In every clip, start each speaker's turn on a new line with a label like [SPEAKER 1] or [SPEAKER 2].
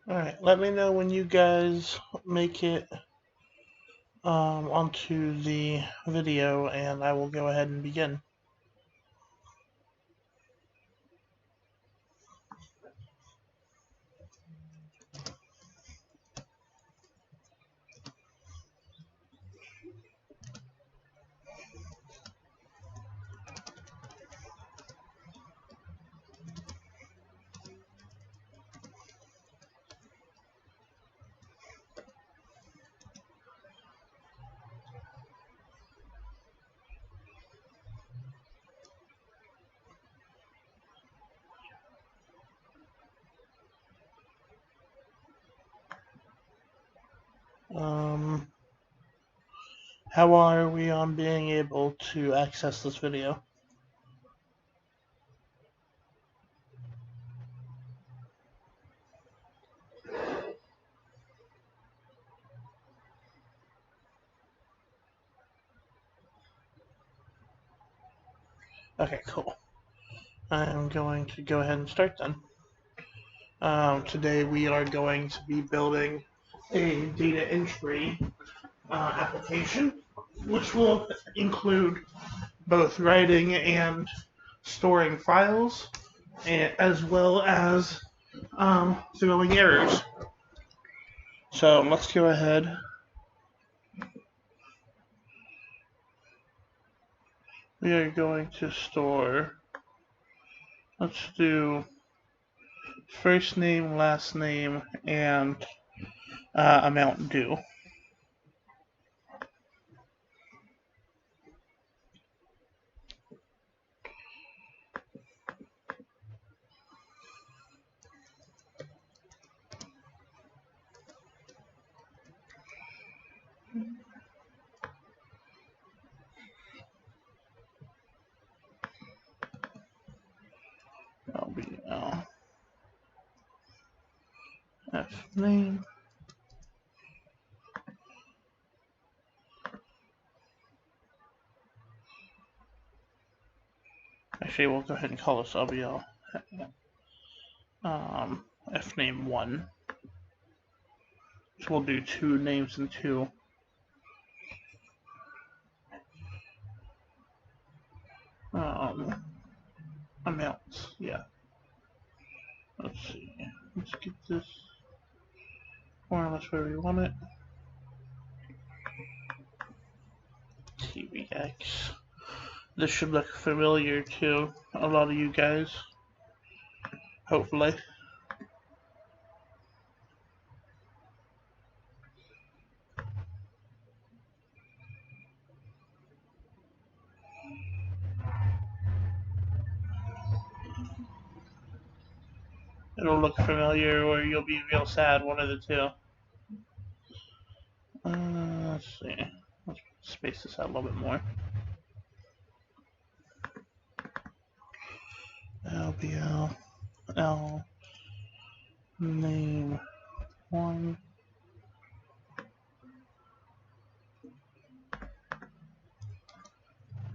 [SPEAKER 1] Alright, let me know when you guys make it onto the video, and I will go ahead and begin. How are we on being able to access this video? Okay, cool. I'm going to go ahead and start then. Today we are going to be building a data entry application, which will include both writing and storing files, as well as throwing errors. So let's go ahead. We are going to store, let's do first name, last name, and amount due. LBL F name. Actually, we'll go ahead and call this LBL F name 1. So we'll do 2 names and 2 amounts. Yeah. Let's see. Let's get this more or less where we want it. TVX. This should look familiar to a lot of you guys. Hopefully. It'll look familiar or you'll be real sad, one of the two. Let's see. Let's space this out a little bit more. LBL L name 1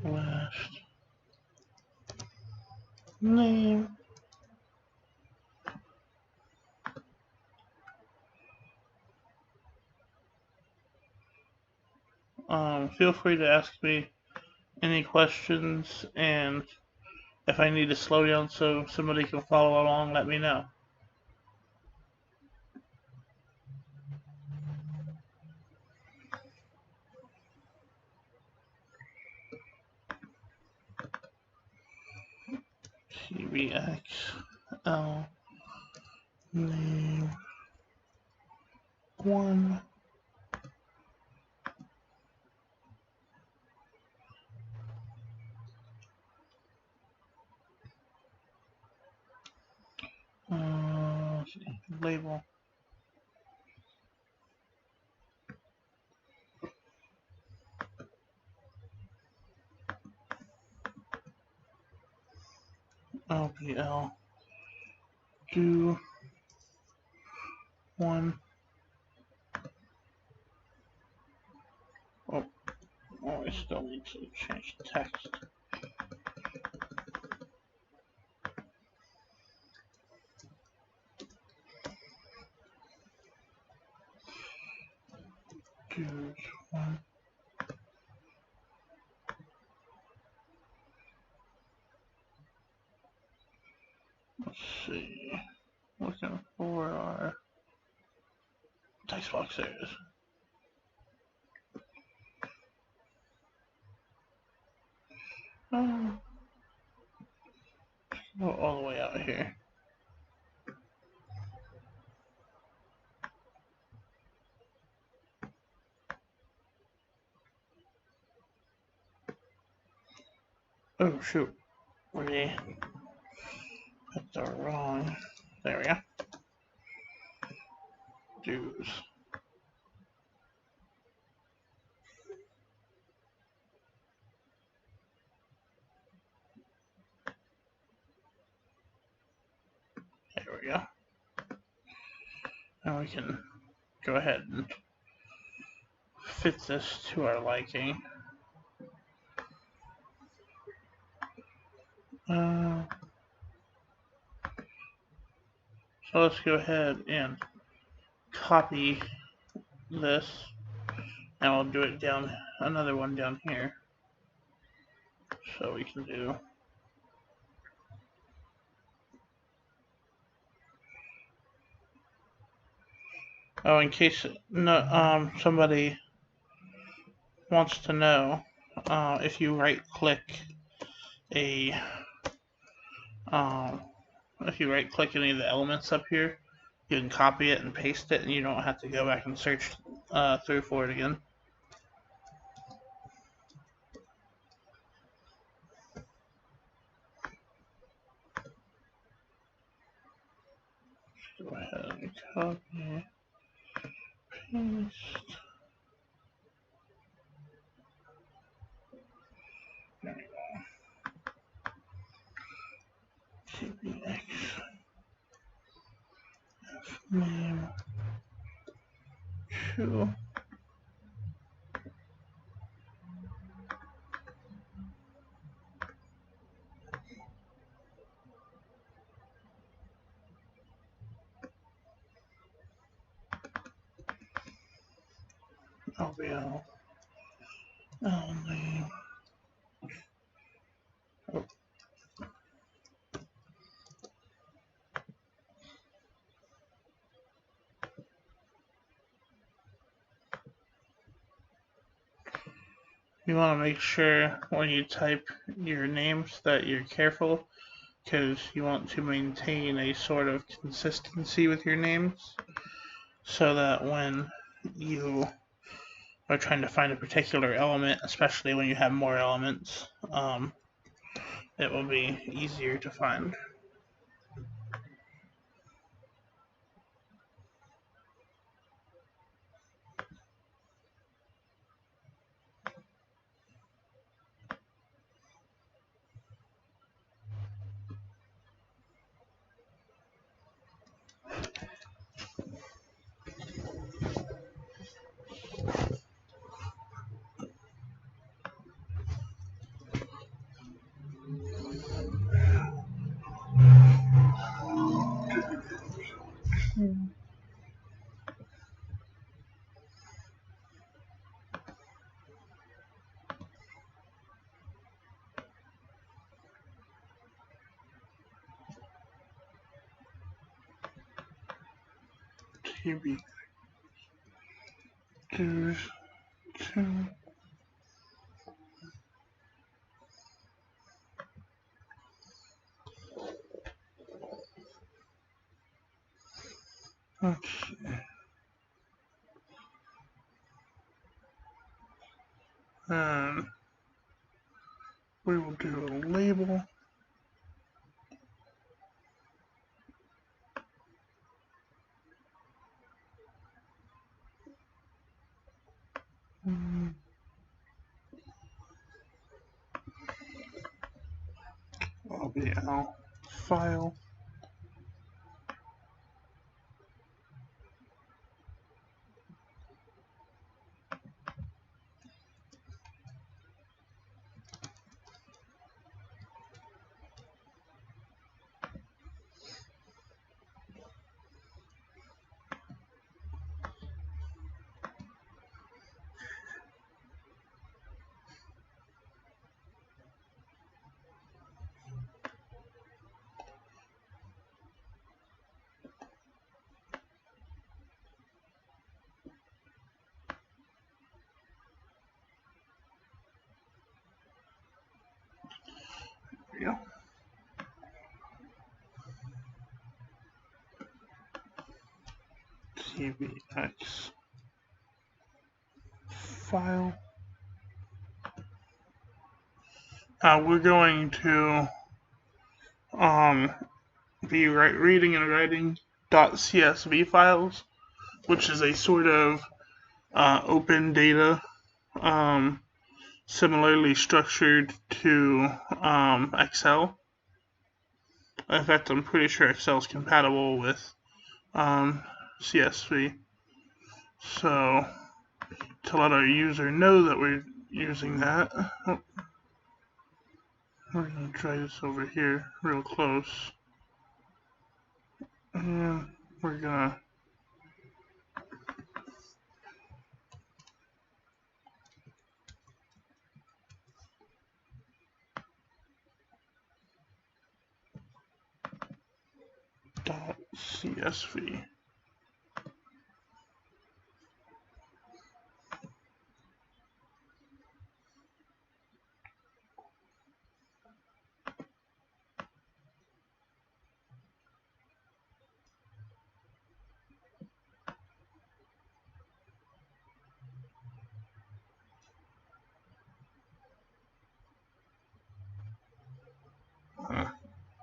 [SPEAKER 1] last name. Feel free to ask me any questions, and if I need to slow down so somebody can follow along, let me know. TVX L name 1. Let's see, label. LBL. Do 1. Oh, I still need to change the text. Choose 1. Let's see. Looking for our text box. There it is. Go all the way out here. Oh shoot. We put the wrong. There we go. Dues. There we go. Now we can go ahead and fit this to our liking. So let's go ahead and copy this, and we'll do it down, another one down here. So we can do in case somebody wants to know, if you right click any of the elements up here, you can copy it and paste it, and you don't have to go back and search through for it again. Go ahead and copy, paste. There we go. TBX name 2. LBL name. Oh. You want to make sure when you type your names that you're careful, because you want to maintain a sort of consistency with your names, so that when you are trying to find a particular element, especially when you have more elements, it will be easier to find. TB 2. Let's see. And we will do a label. LBL file. There we go. TVX file. We're going to be reading and writing .csv files, which is a sort of open data, similarly structured to Excel. In fact, I'm pretty sure Excel is compatible with CSV. So, to let our user know that we're using that, we're going to try this over here real close. And we're going to .csv.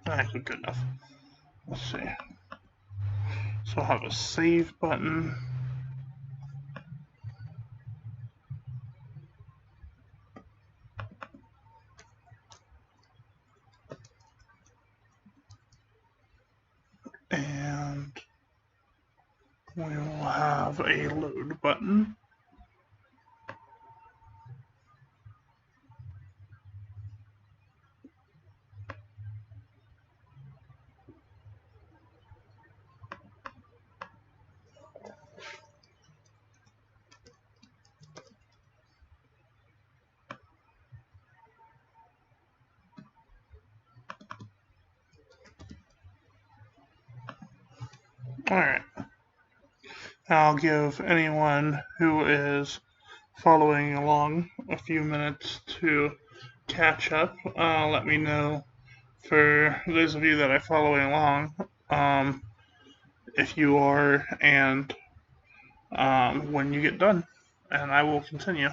[SPEAKER 1] Actually, good enough. Let's see. So I'll have a save button. And we will have a load button. Alright. I'll give anyone who is following along a few minutes to catch up. Let me know, for those of you that are following along, if you are, and when you get done, and I will continue.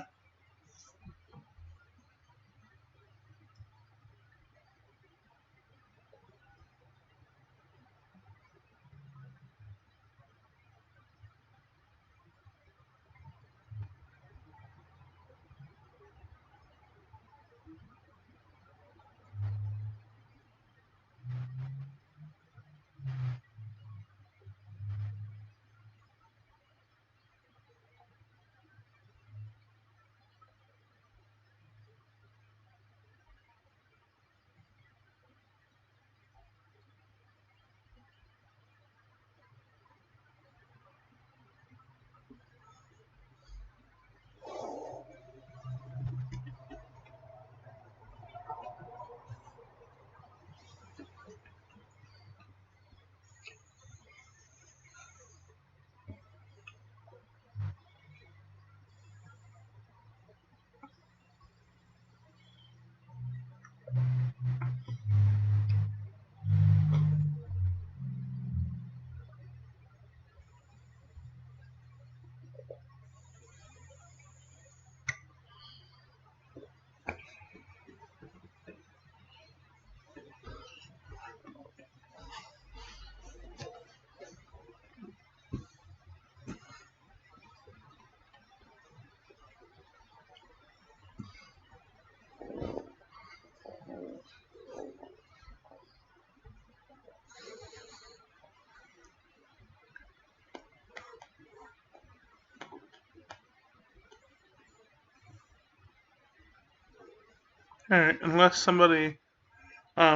[SPEAKER 1] Alright, unless somebody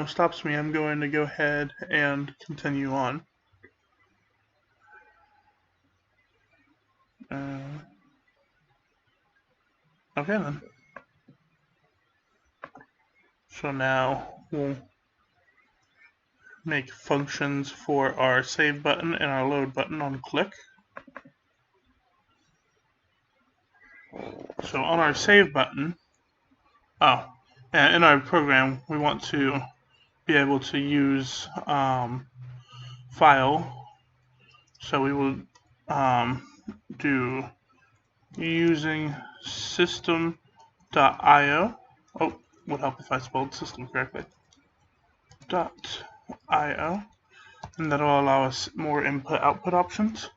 [SPEAKER 1] stops me, I'm going to go ahead and continue on. Okay then. So now we'll make functions for our save button and our load button on click. So on our save button, in our program, we want to be able to use file. So we will do using system.io. Oh, would help if I spelled system correctly. .io, and that will allow us more input-output options.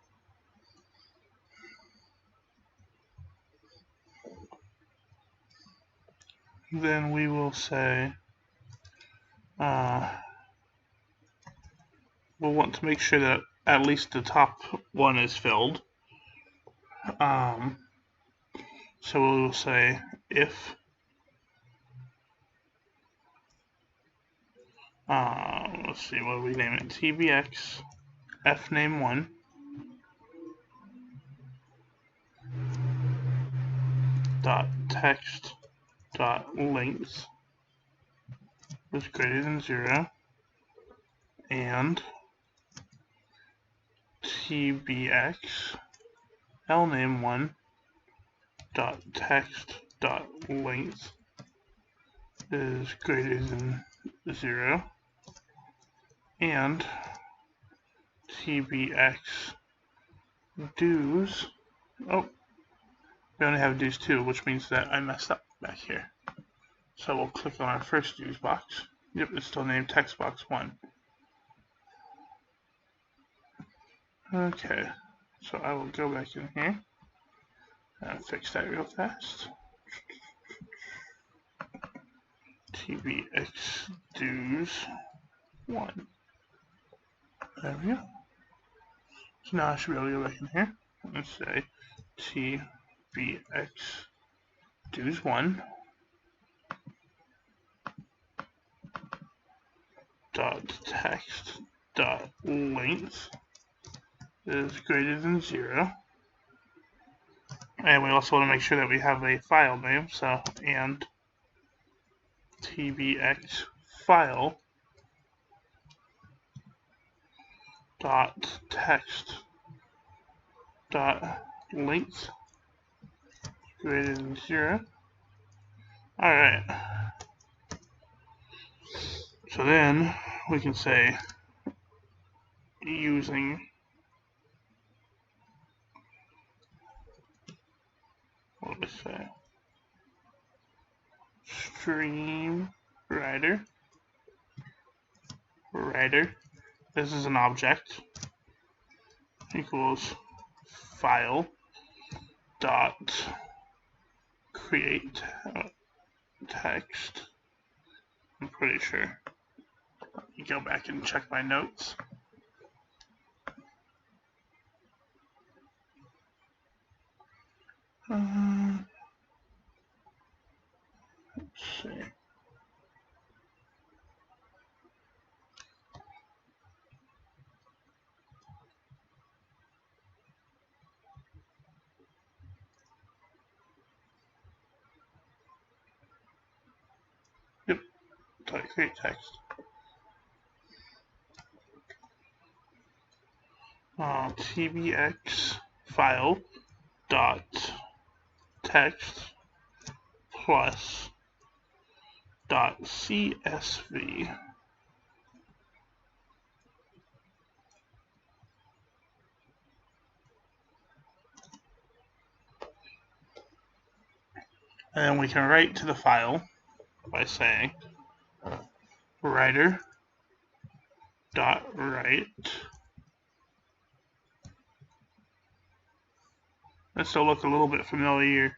[SPEAKER 1] Then we will say we'll want to make sure that at least the top one is filled. So we will say if let's see, what do we name it? tbx fname1 dot text dot length is greater than 0, and tbx lname1 dot text dot length is greater than 0, and tbx dues, oh, we only have dues 2, which means that I messed up back here. So we'll click on our first dues box. Yep, it's still named text box 1. Okay, so I will go back in here and fix that real fast. tbx dues 1. There we go. So now I should be able to go back in here and say tbx dues 1 dot text dot length is greater than 0, and we also want to make sure that we have a file name, so and tbx file dot text dot length greater than 0. Alright, so then we can say using what do we say, stream writer, this is an object, equals file dot create text. I'm pretty sure. Let me go back and check my notes. Let's see. Yep, type create text. tbx file dot text plus dot csv. And then we can write to the file by saying writer dot write. This will look a little bit familiar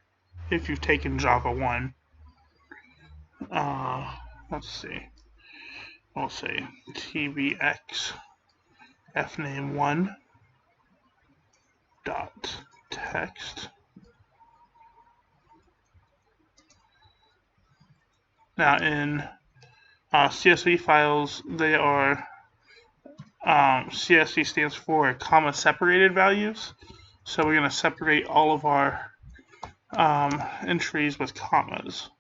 [SPEAKER 1] if you've taken Java 1. Let's see. We'll say tbx fname1 dot text. Now in CSV files, they are CSV stands for comma separated values. So we're going to separate all of our entries with commas.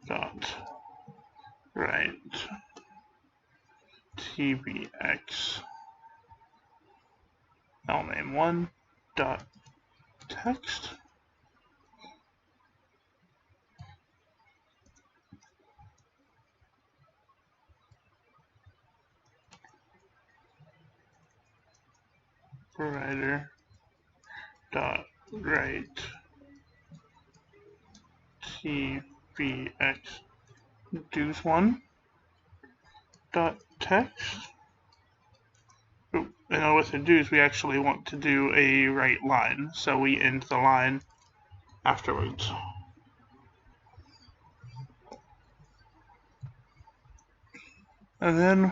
[SPEAKER 1] Dot right tbx name1 dot text provider dot write tbx dues1 dot text. And with the dues, we actually want to do a write line, so we end the line afterwards. And then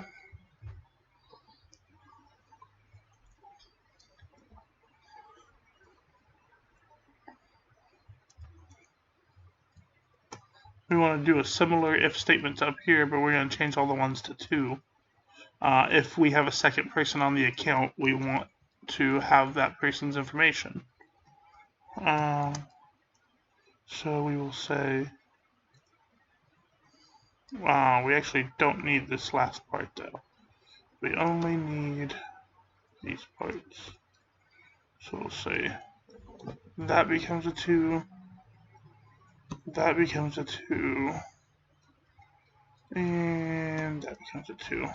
[SPEAKER 1] we want to do a similar if statement up here, but we're going to change all the ones to 2. If we have a second person on the account, we want to have that person's information. So we will say, we actually don't need this last part though. We only need these parts. So we'll say that becomes a 2, that becomes a 2, and that becomes a 2.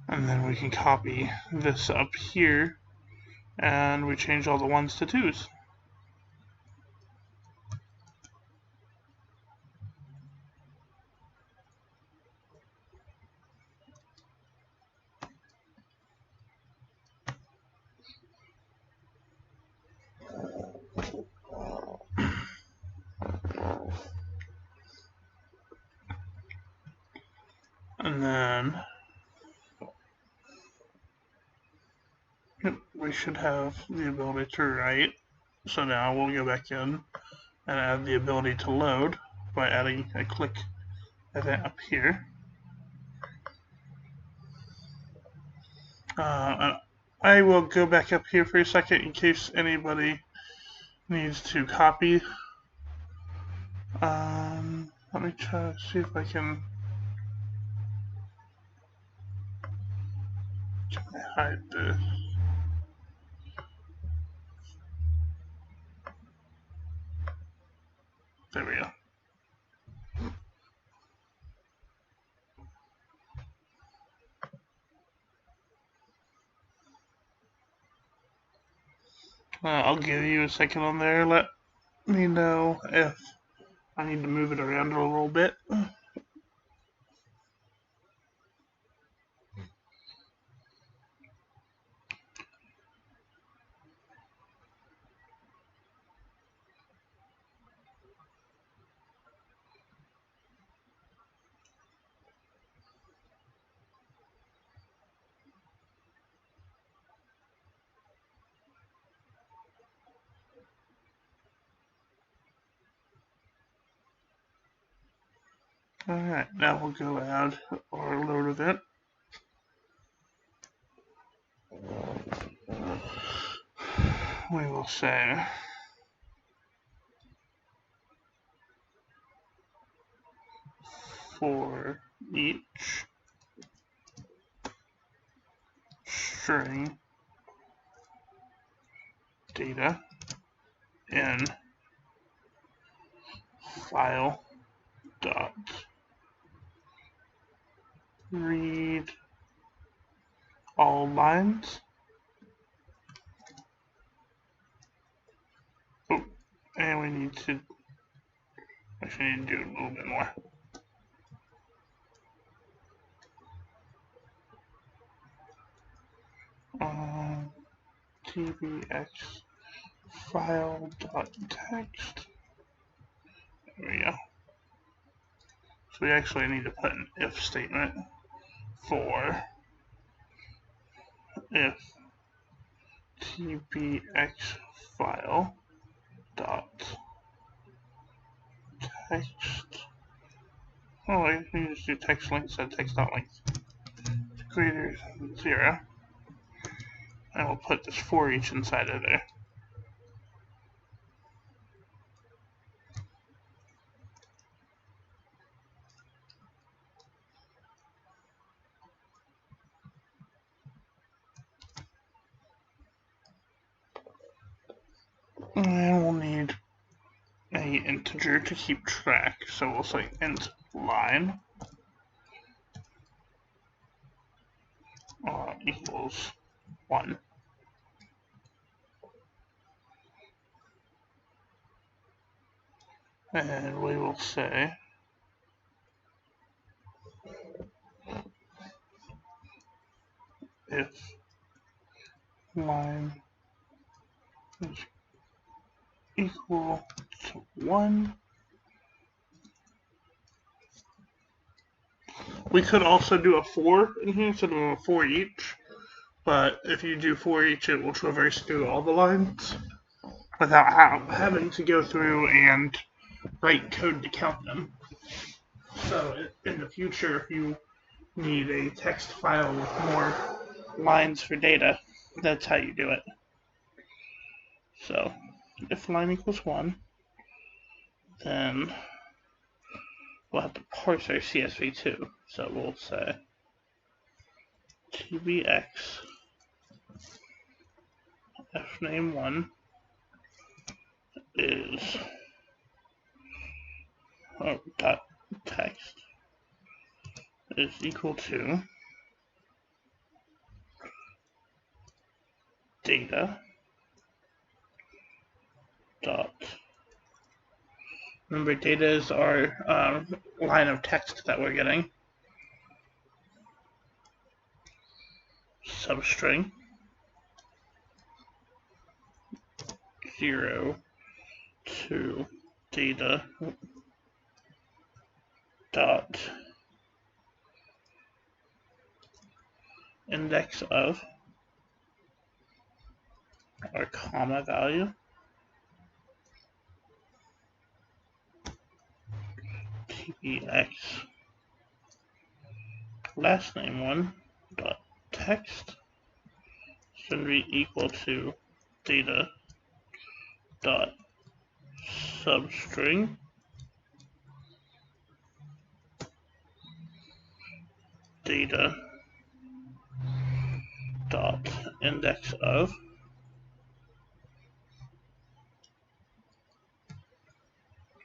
[SPEAKER 1] And then we can copy this up here, and we change all the 1s to 2s. And then we should have the ability to write. So now we'll go back in and add the ability to load by adding a click event up here. I will go back up here for a second in case anybody needs to copy. Let me try to see if I can hide this. There we go. I'll give you a second on there. Let me know if I need to move it around a little bit. Alright, now we'll go add our load event. We will say for each string data in file dot read all lines. Oh, and we need to actually need to do a little bit more. tbx file dot text. There we go. So we actually need to put an if statement for if tbx file dot text. Oh, I can just do text length instead of text.length. Greater than 0. And we'll put this for each inside of there. And we'll need a integer to keep track, so we'll say int line equals 1. And we will say if line is equal to 1. We could also do a for in here instead of a for each, but if you do for each, it will traverse through all the lines without having to go through and write code to count them. So in the future, if you need a text file with more lines for data, that's how you do it. So if line equals 1, then we'll have to parse our CSV2. So we'll say tbx fname1 is dot text is equal to data dot. Remember, data is our line of text that we're getting. Substring 0 to data dot index of our comma value tbx last name 1 dot text should be equal to data dot substring data dot index of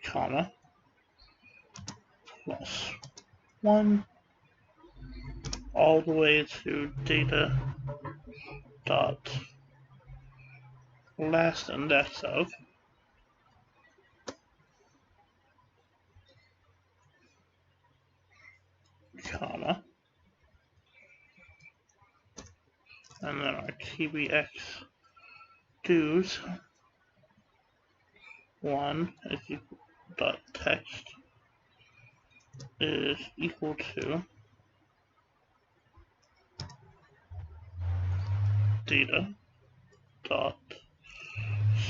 [SPEAKER 1] comma plus 1 all the way to data dot last index of comma, and then our tbx dues 1 is equal dot text is equal to data dot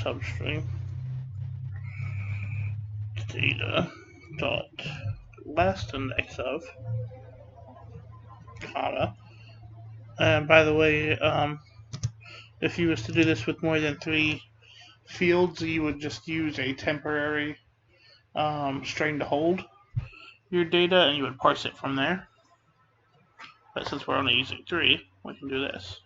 [SPEAKER 1] substring data dot last index of comma. And by the way, if you was to do this with more than 3 fields, you would just use a temporary string to hold your data, and you would parse it from there. But since we're only using 3, we can do this.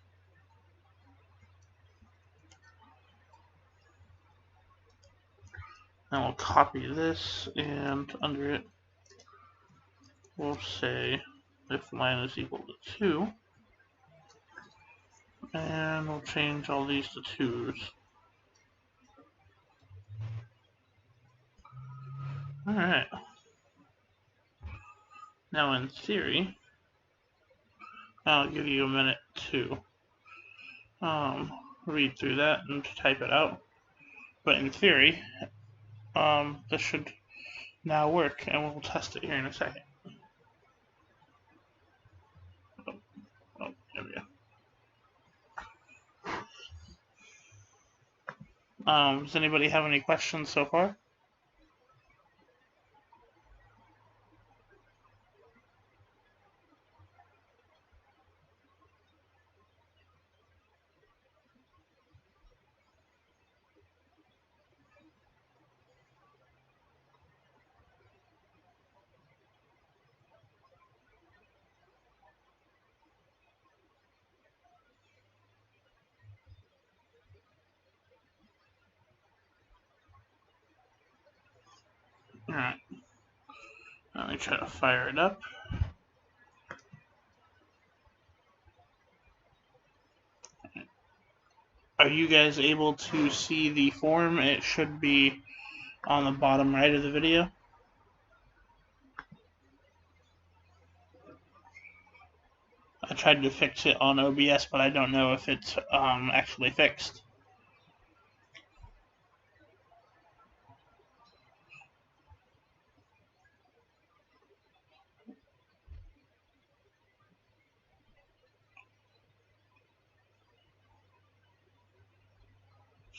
[SPEAKER 1] And we'll copy this, and under it, we'll say if line is equal to 2, and we'll change all these to 2's. Alright. Now in theory, I'll give you a minute to read through that and type it out. But in theory, this should now work, and we'll test it here in a second. Oh, there we go. Does anybody have any questions so far? Alright. Let me try to fire it up. Are you guys able to see the form? It should be on the bottom right of the video. I tried to fix it on OBS, but I don't know if it's actually fixed.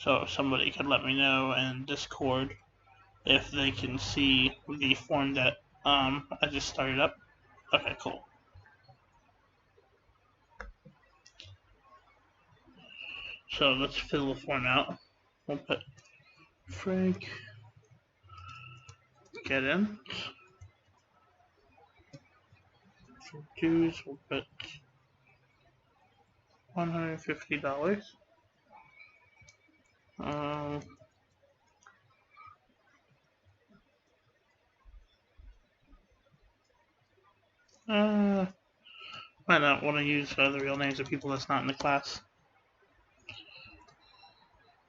[SPEAKER 1] So if somebody could let me know in Discord if they can see the form that I just started up. Okay, cool. So let's fill the form out. We'll put Frank Giddens. For dues, we'll put $150. Might not want to use the real names of people that's not in the class.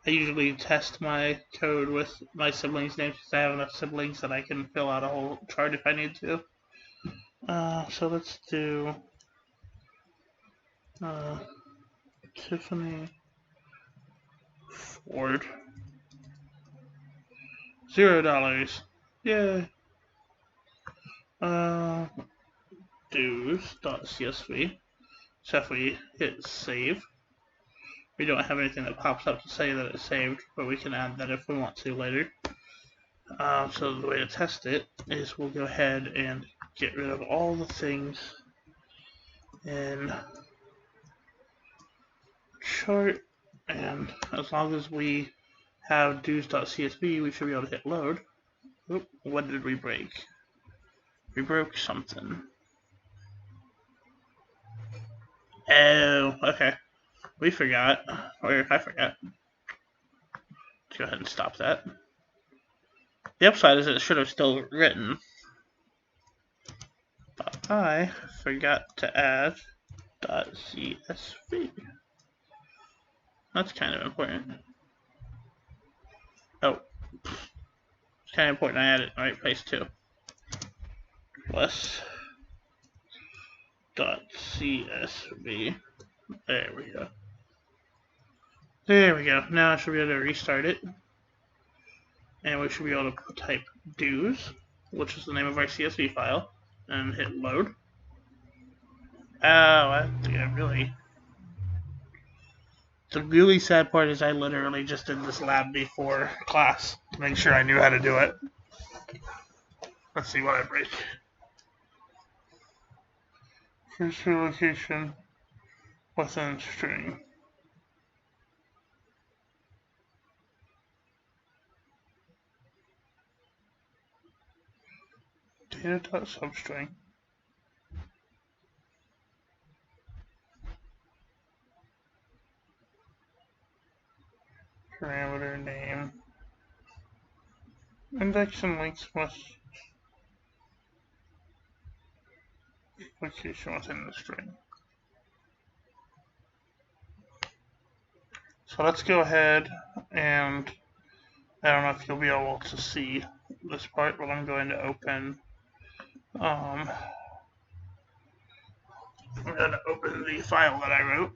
[SPEAKER 1] I usually test my code with my siblings' names because I have enough siblings that I can fill out a whole chart if I need to. So let's do Tiffany Ford. $0. Yay. Dues.csv. So if we hit save, we don't have anything that pops up to say that it's saved, but we can add that if we want to later. So the way to test it is we'll go ahead and get rid of all the things in chart, and as long as we have dues.csv, we should be able to hit load. Oop, what did we break? We broke something. Oh, okay. We forgot. Or I forgot. Let's go ahead and stop that. The upside is it should have still written. But I forgot to add .csv. That's kind of important. Oh. It's kind of important I add it in the right place too. Plus .csv. There we go. There we go. Now I should be able to restart it. And we should be able to type dues, which is the name of our CSV file, and hit load. Oh, the really sad part is I literally just did this lab before class to make sure I knew how to do it. Let's see what I break. First location within string. Data.substring. Parameter name. Index and links must location within the string. So let's go ahead and I don't know if you'll be able to see this part, but I'm going to open the file that I wrote.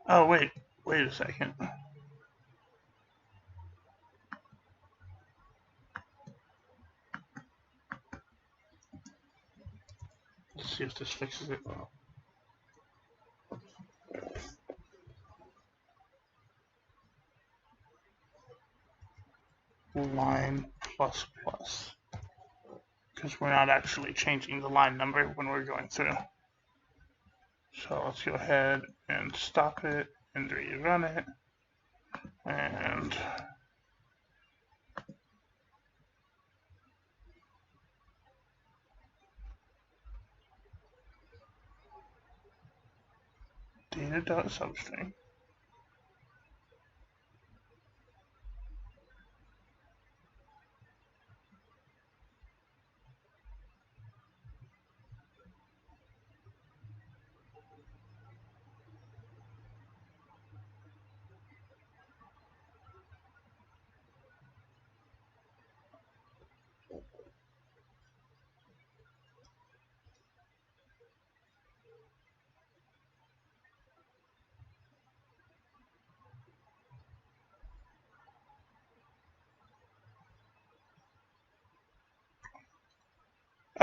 [SPEAKER 1] Oh wait, Wait a second. Let's see if this fixes it. Line plus plus. Because we're not actually changing the line number when we're going through. So let's go ahead and stop it and rerun it. And data.substring.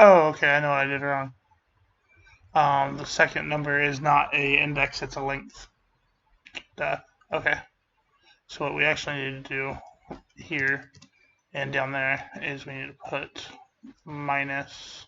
[SPEAKER 1] Oh, okay, I know what I did wrong. The second number is not a index, it's a length. Okay. So what we actually need to do here and down there is we need to put minus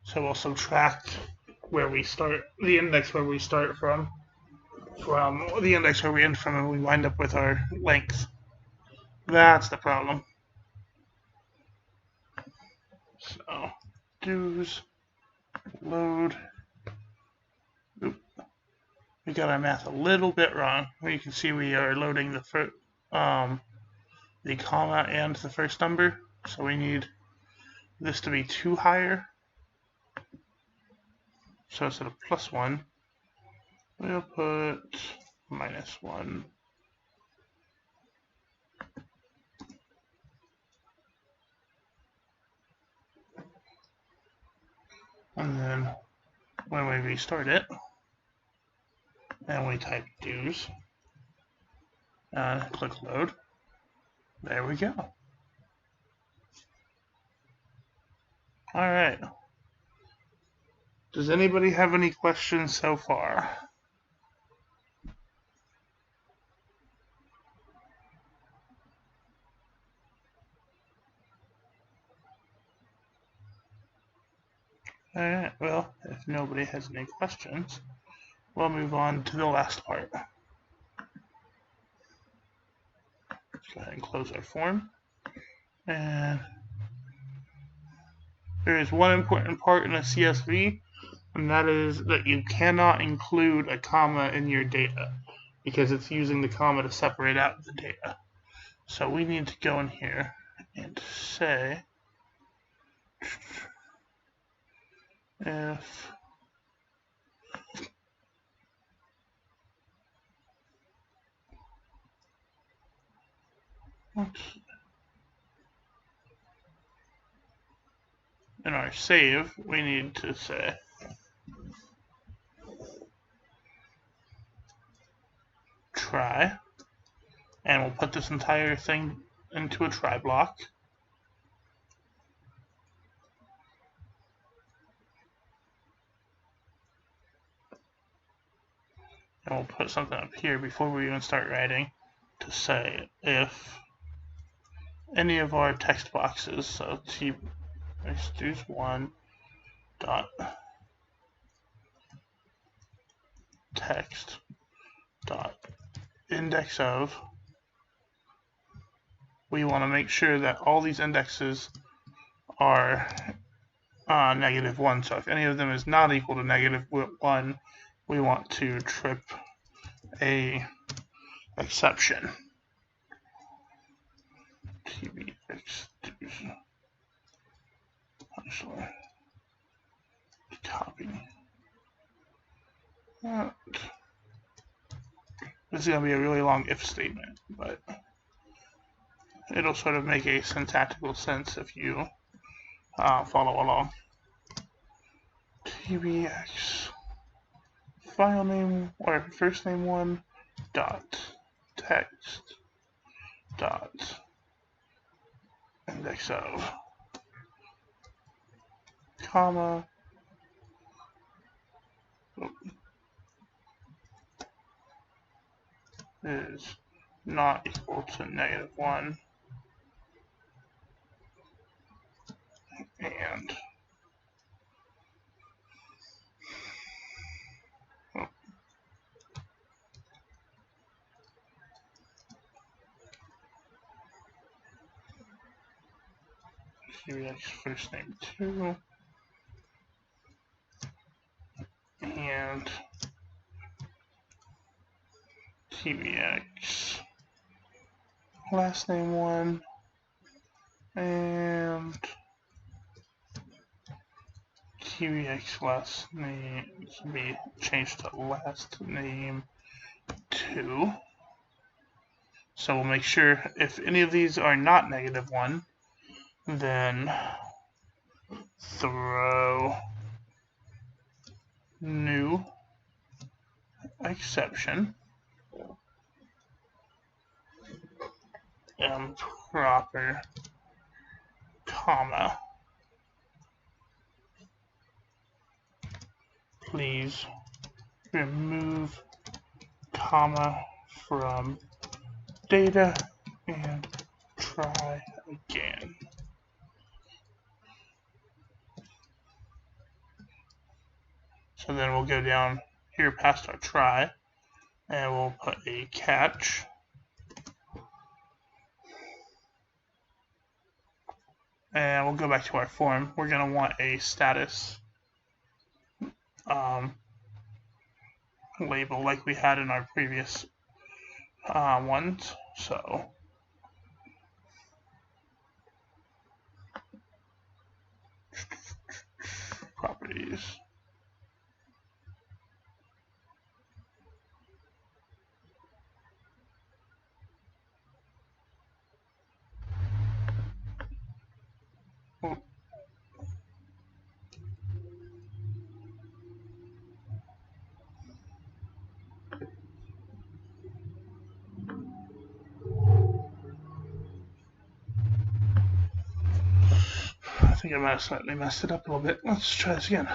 [SPEAKER 1] so we'll subtract where we start, the index where we start from the index where we end from, and we wind up with our length. That's the problem. So, do's, load. Oop. We got our math a little bit wrong. You can see we are loading the comma and the first number. So we need this to be 2 higher. So instead of +1, we'll put -1. And then when we restart it, and we type do's, and click load, there we go. Alright. Does anybody have any questions so far? Alright, well, if nobody has any questions, we'll move on to the last part. Let's go ahead and close our form. And there is one important part in a CSV, and that is that you cannot include a comma in your data, because it's using the comma to separate out the data. So we need to go in here and say if in our save, we need to say try, and we'll put this entire thing into a try block. And we'll put something up here before we even start writing to say if any of our text boxes, so t_1 dot text dot index of, we want to make sure that all these indexes are -1. So if any of them is not equal to -1, we want to trip a exception. Actually, copy that. This is going to be a really long if statement, but it'll sort of make a syntactical sense if you follow along. tbx file name or first name 1 dot text dot index of comma is not equal to -1 and tbx first name 2 and tbx last name 1 and tbx last name should be changed to last name 2. So we'll make sure if any of these are not -1, then throw new exception improper comma. Please remove comma from data and try again. So then we'll go down here past our try and we'll put a catch. And we'll go back to our form. We're going to want a status label like we had in our previous ones. So properties. I think I might have slightly messed it up a little bit. Let's try this again.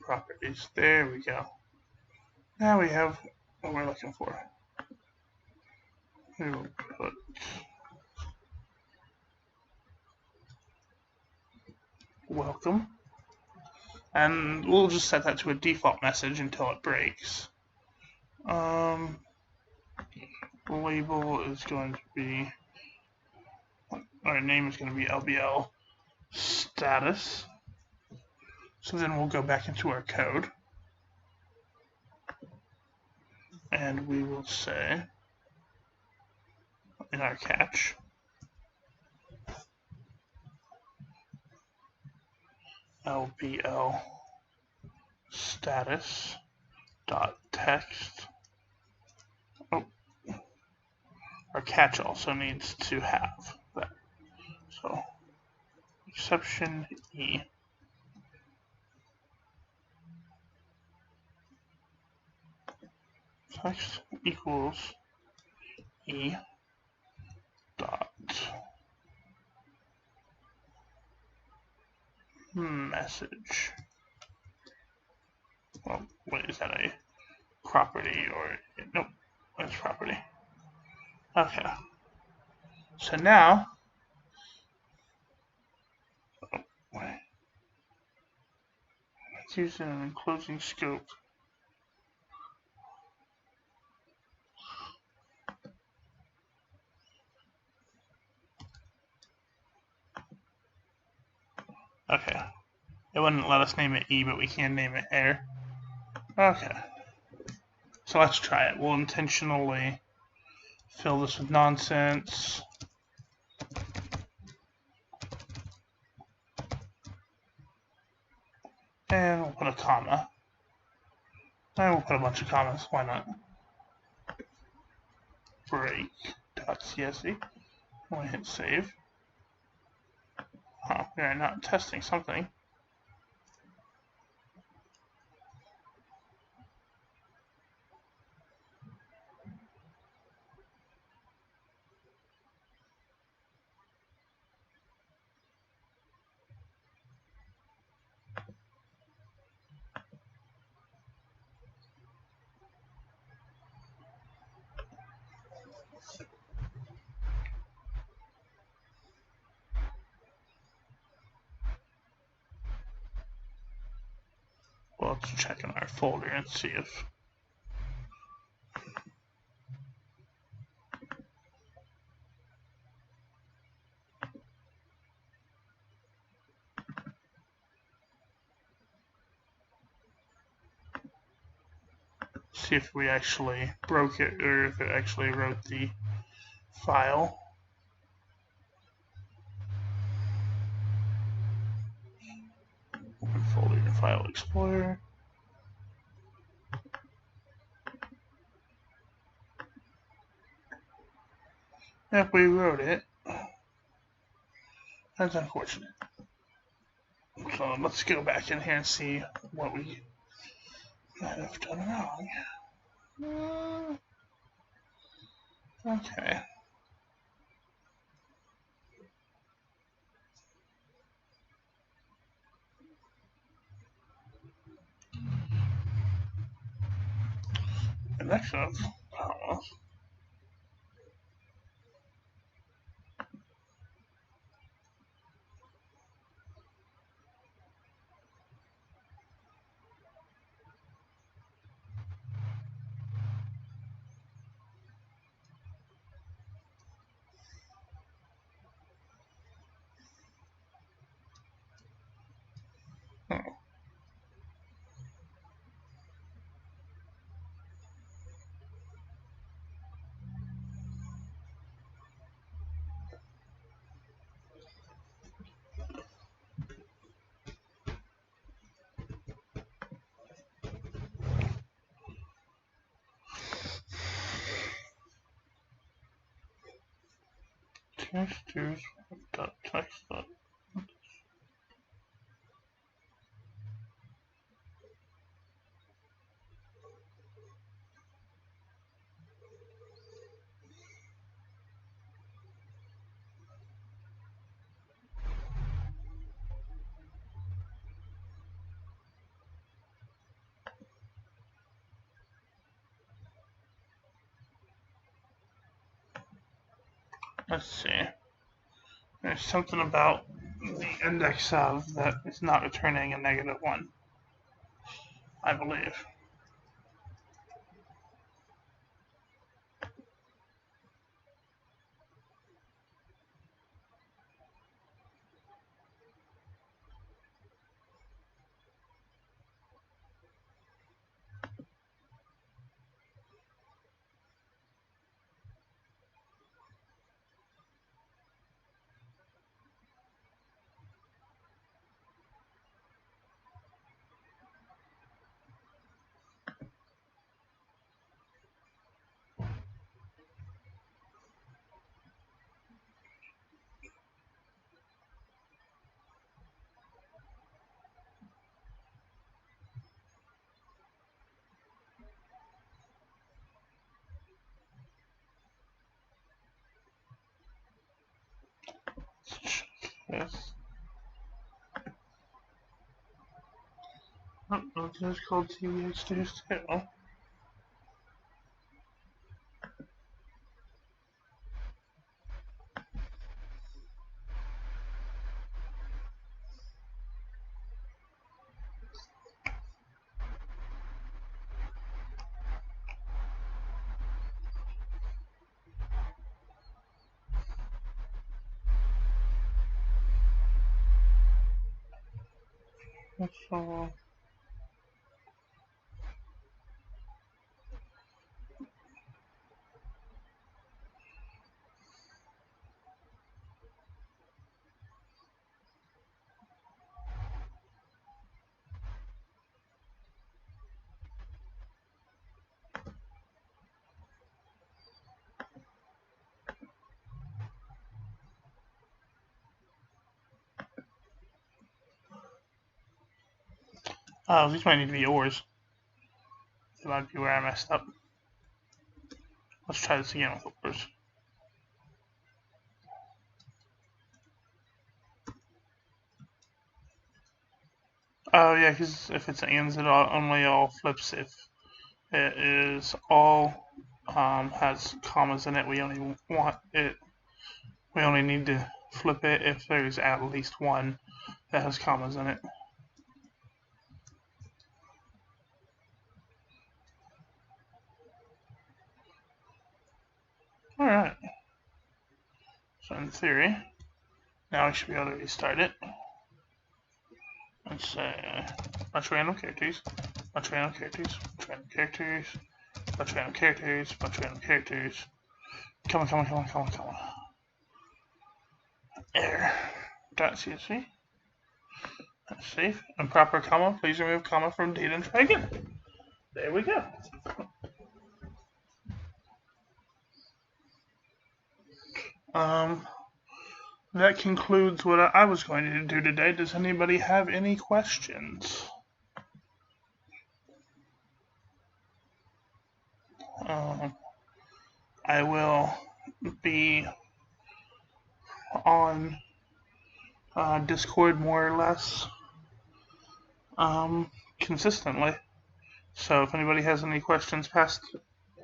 [SPEAKER 1] Properties. There we go. Now we have what we're looking for. We will put welcome. And we'll just set that to a default message until it breaks. Label is going to be, our name is going to be LBL status. So then we'll go back into our code and we will say in our catch LBL status dot text. Our catch also needs to have that. So exception E. Text equals E dot message. Well, wait, is that a property or nope? That's property. Okay. So now, let's use an enclosing scope. Okay. It wouldn't let us name it E, but we can name it air. Okay. So let's try it. We'll intentionally fill this with nonsense. And we'll put a comma. And we'll put a bunch of commas, why not? Break.csv. We'll hit save. Huh, we're not testing something. Well, let's check in our folder and see if we actually broke it or if it actually wrote the file. Open folder in File Explorer. If we wrote it, that's unfortunate. So let's go back in here and see what we might have done wrong. Okay. Connection of commas. Textures dot text dot. Let's see. There's something about the index of that is not returning a -1, I believe. Yes. Oh, it's called CBH2 too. So, Oh, these might need to be yours. That might be where I messed up. Let's try this again with yours. Oh yeah, because if it's ands, it only all flips if it is all has commas in it. We only want it. We only need to flip it if there's at least one that has commas in it. Alright. So in theory, now we should be able to restart it. Let's say bunch of random characters, bunch of random characters, bunch of random characters, bunch of random characters, bunch of random characters. Come on, come on, come on, come on, come on. Error.csv. That's safe. Improper comma. Please remove comma from data and try again. There we go. That concludes what I was going to do today. Does anybody have any questions? I will be on Discord more or less consistently. So if anybody has any questions past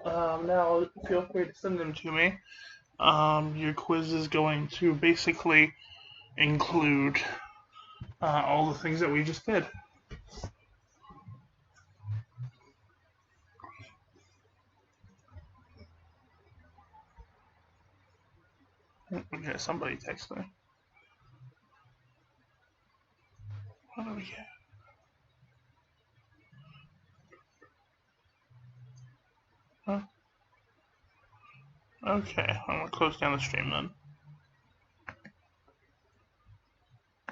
[SPEAKER 1] now, feel free to send them to me. Your quiz is going to basically include all the things that we just did. Okay, somebody texted me. What do we get? Huh? Okay, I'm gonna close down the stream then.